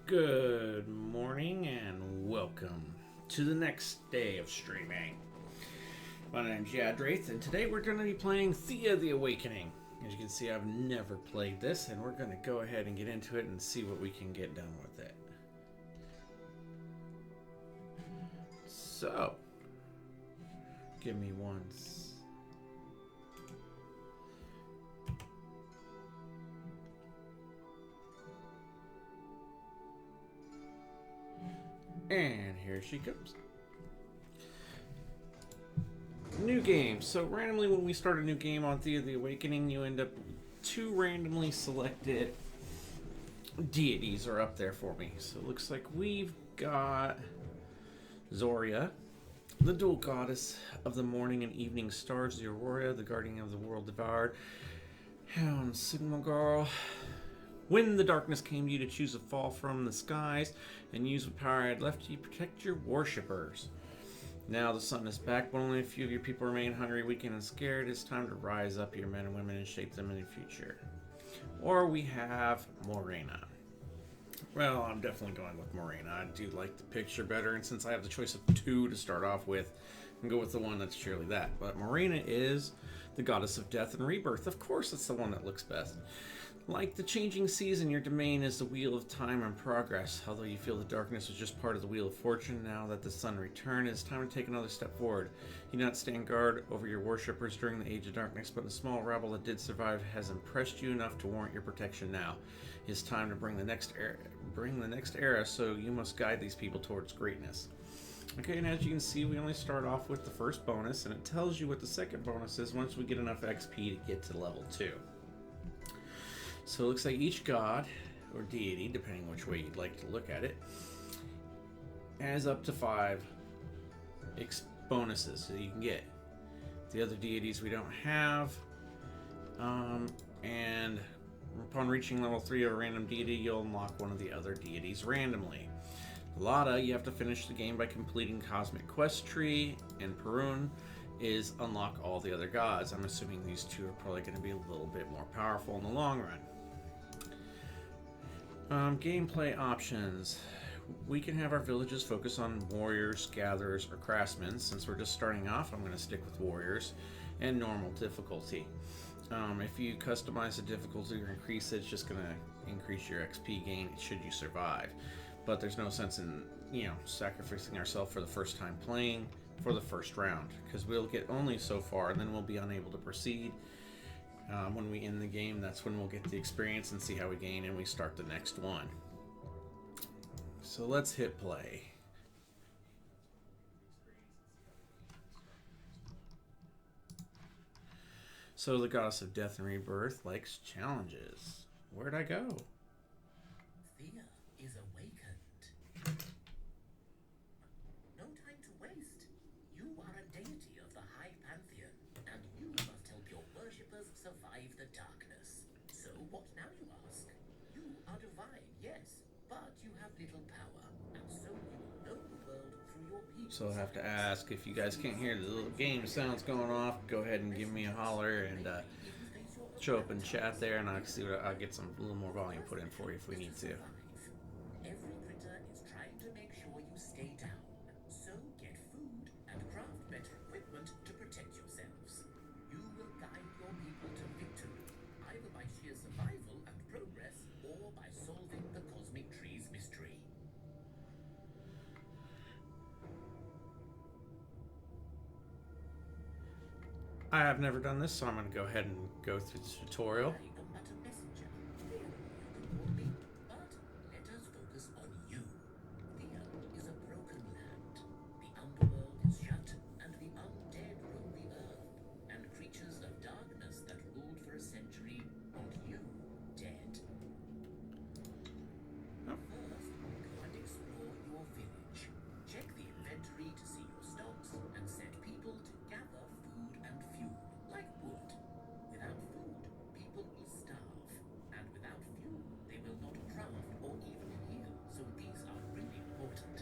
Good morning and welcome to the next day of streaming. My name's Yadraith, and today we're going to be playing Thea the Awakening. As you can see, I've never played this, and we're going to go ahead and get into it and see what we can get done with it. So, give me one. And here she comes. New game. So randomly when we start a new game on Thea the Awakening, you end up with two randomly selected deities are up there for me. So it looks like we've got Zoria, the dual goddess of the morning and evening stars, the Aurora, the guardian of the world devoured, Hound Signal Girl. When the darkness came to you to choose a fall from the skies and use what power I had left you, protect your worshippers. Now the sun is back, but only a few of your people remain hungry, weak, and scared. It's time to rise up your men and women and shape them in the future. Or we have Morena. Well, I'm definitely going with Morena. I do like the picture better, and since I have the choice of two to start off with, I can go with the one that's surely that. But Morena is the goddess of death and rebirth. Of course, it's the one that looks best. Like the changing season, your domain is the wheel of time and progress. Although you feel the darkness was just part of the wheel of fortune, now that the sun returned, it's time to take another step forward. You do not stand guard over your worshippers during the age of darkness, but the small rabble that did survive has impressed you enough to warrant your protection now. It's time to bring the next era, so you must guide these people towards greatness. Okay, and as you can see, we only start off with the first bonus, and it tells you what the second bonus is once we get enough XP to get to level 2. So it looks like each god, or deity, depending which way you'd like to look at it, has up to 5 bonuses that you can get. The other deities we don't have, and upon reaching level 3 of a random deity, you'll unlock one of the other deities randomly. Lada, you have to finish the game by completing Cosmic Quest Tree, and Perun is unlock all the other gods. I'm assuming these two are probably going to be a little bit more powerful in the long run. Gameplay options. We can have our villages focus on warriors, gatherers, or craftsmen. Since we're just starting off, I'm going to stick with warriors and normal difficulty. If you customize the difficulty or increase it, it's just going to increase your XP gain should you survive. But there's no sense in, sacrificing ourselves for the first time playing for the first round, because we'll get only so far and then we'll be unable to proceed. When we end the game, that's when we'll get the experience and see how we gain, and we start the next one. So let's hit play. So the goddess of death and rebirth likes challenges. Where'd I go? Thea is awakened. No time to waste. You are a deity of the High Pantheon, and you must help your worshippers survive the darkness. So what now, you ask? You are divine, yes, but you have little power, and so you will know the world through your people. So I'll have to ask, if you guys can't hear the little game sounds going off, go ahead and give me a holler and show up in chat there, and I'll see what I'll get some a little more volume put in for you if we need to. Every critter is trying to make sure you stay down. So get food and craft better equipment to protect yourselves. You will guide your people to victory, either by sheer survival and progress, or by solving the cosmic tree's mystery. I have never done this, so I'm going to go ahead and go through the tutorial. I am but a messenger. Thea, you can call me, but let us focus on you. Thea is a broken land. The underworld is shut, and the undead roam the earth, and creatures of darkness that ruled for a century want you dead. Oh. First, go and explore your village. Check the inventory to see your stocks, and set people to gather food and fuel, like wood. Without food, people will starve, and without fuel, they will not craft or even heal, so these are really important.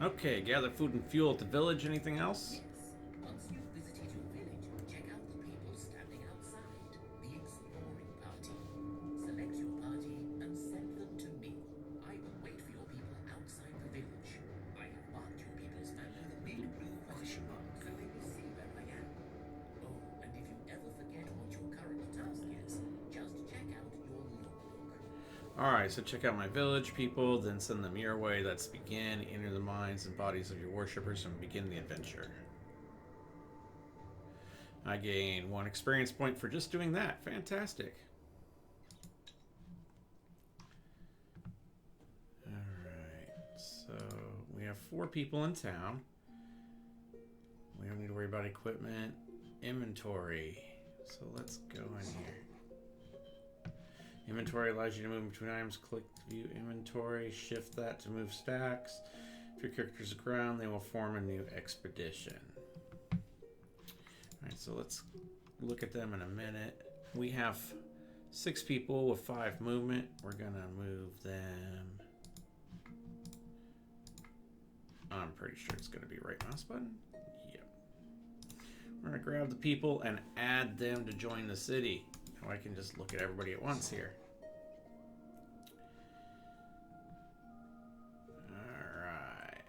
Okay, gather food and fuel at the village. Anything else? Yes, once you've visited your village, check out the people standing outside, the exploring party. Select your party and send them to me. I Alright, so check out my village, people, then send them your way. Let's begin. Enter the minds and bodies of your worshippers and begin the adventure. I gain 1 experience point for just doing that. Fantastic. Alright, so we have 4 people in town. We don't need to worry about equipment. Inventory. So let's go in here. Inventory allows you to move between items. Click to view inventory. Shift that to move stacks. If your character's aground, they will form a new expedition. Alright, so let's look at them in a minute. We have 6 people with 5 movement. We're gonna move them. I'm pretty sure it's gonna be right mouse button. Yep. We're gonna grab the people and add them to join the city. Now I can just look at everybody at once here. Alright.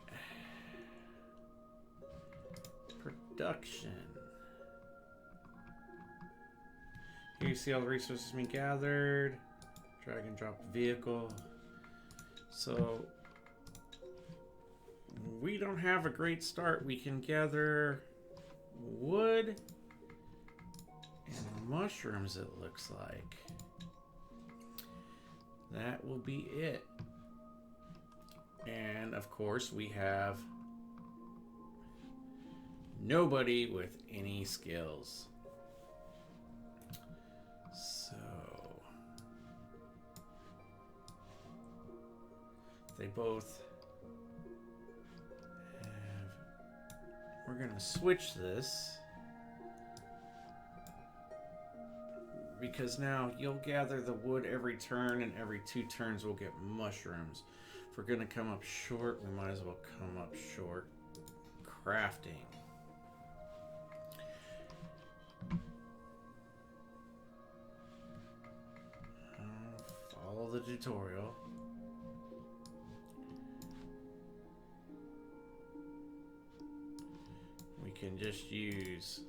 Production. Here you see all the resources being gathered. Drag and drop vehicle. So we don't have a great start. We can gather wood and mushrooms, it looks like. That will be it. And of course we have nobody with any skills. So they both have. We're gonna switch this because now you'll gather the wood every turn, and every 2 turns we'll get mushrooms. If we're gonna come up short, we might as well come up short crafting. Follow the tutorial. We can just use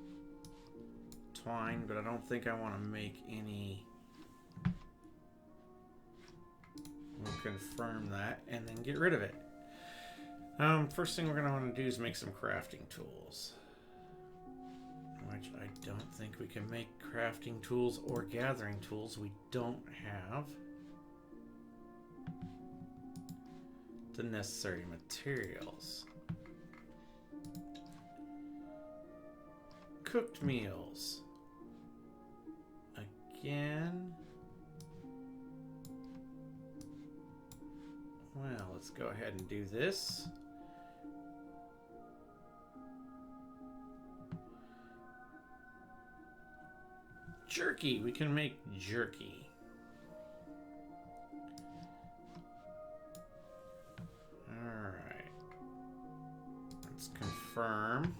twine, but I don't think I want to make any. We'll confirm that and then get rid of it. First thing we're going to want to do is make some crafting tools, which I don't think we can make crafting tools or gathering tools. We don't have the necessary materials. Cooked meals. Again. Well, let's go ahead and do this. Jerky. We can make jerky. Alright. Let's confirm.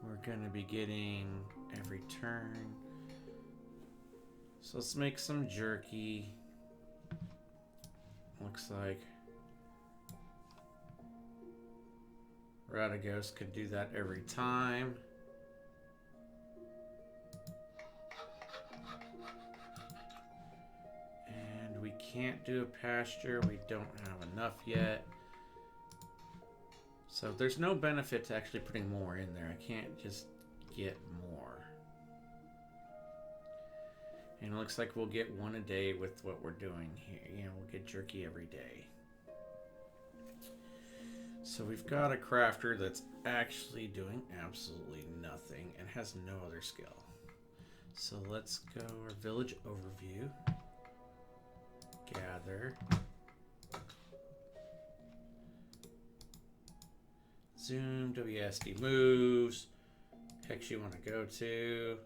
We're gonna be getting every turn. So let's make some jerky. Looks like Radagos could do that every time. And we can't do a pasture. We don't have enough yet. So there's no benefit to actually putting more in there. I can't just get more. And it looks like we'll get 1 a day with what we're doing here. You know, we'll get jerky every day. So we've got a crafter that's actually doing absolutely nothing and has no other skill. So let's go our village overview. Gather. Zoom, WSD moves. Hex you want to go to.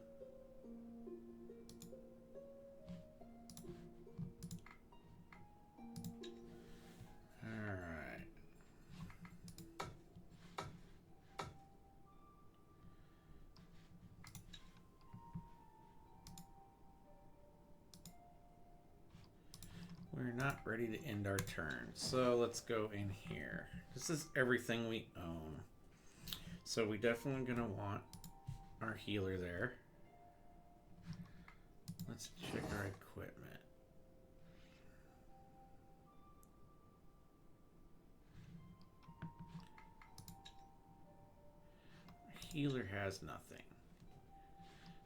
Alright. not ready to end our turn. So let's go in here. This is everything we own. So we definitely gonna want our healer there. Let's check our equipment. Our healer has nothing.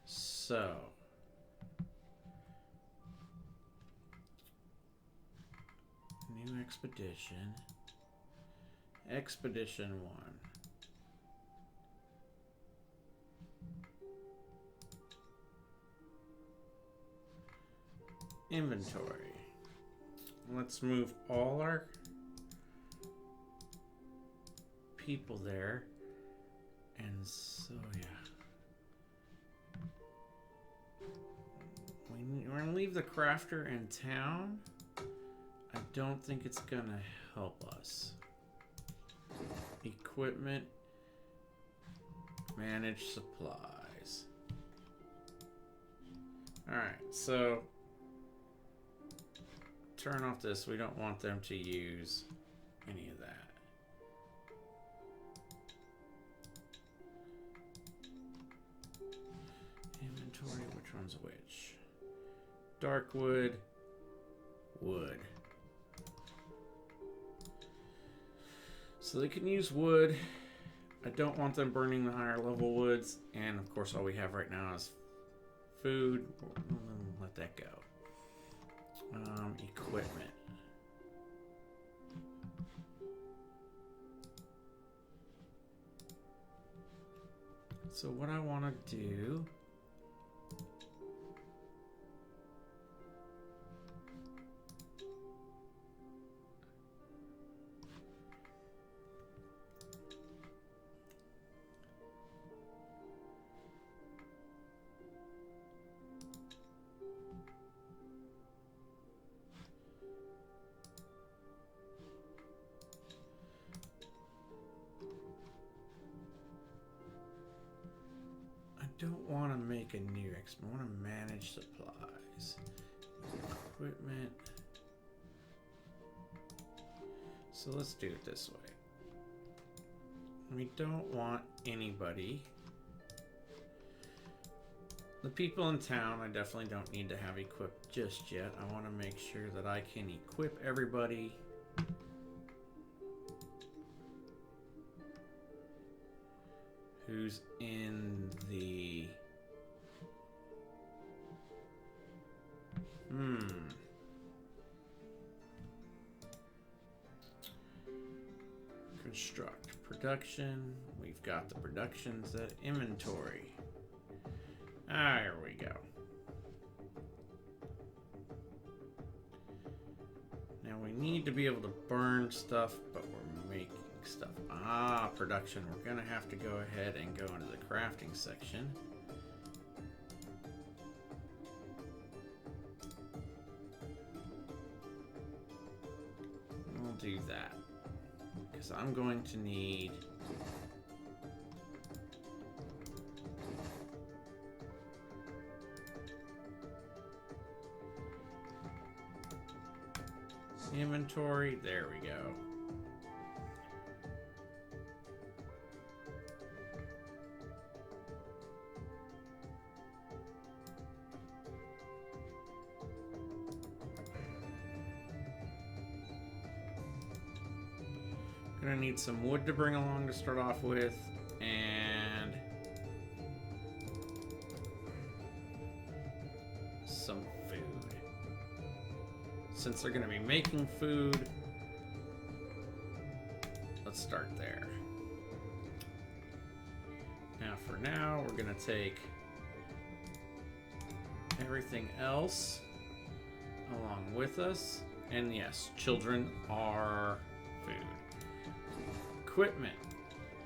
So new expedition. Expedition 1. Inventory. Let's move all our people there. And so, yeah. We're going to leave the crafter in town. I don't think it's going to help us. Equipment. Manage supplies. Alright, so turn off this. We don't want them to use any of that. Inventory, which one's which? Dark wood, wood. So they can use wood. I don't want them burning the higher level woods. And of course all we have right now is food. Let that go. Equipment. So what I want to do don't want to make a new I want to manage supplies. Equipment. So let's do it this way. We don't want anybody. The people in town, I definitely don't need to have equipped just yet. I want to make sure that I can equip everybody. Who's in the construct production. We've got the productions at inventory. There we go. Now we need to be able to burn stuff, but we're making stuff. Production. We're gonna have to go ahead and go into the crafting section. We'll do that because I'm going to need inventory. There we go. Gonna need some wood to bring along to start off with, and some food. Since they're gonna be making food, let's start there. Now for now, we're gonna take everything else along with us. And yes, children are food. Equipment.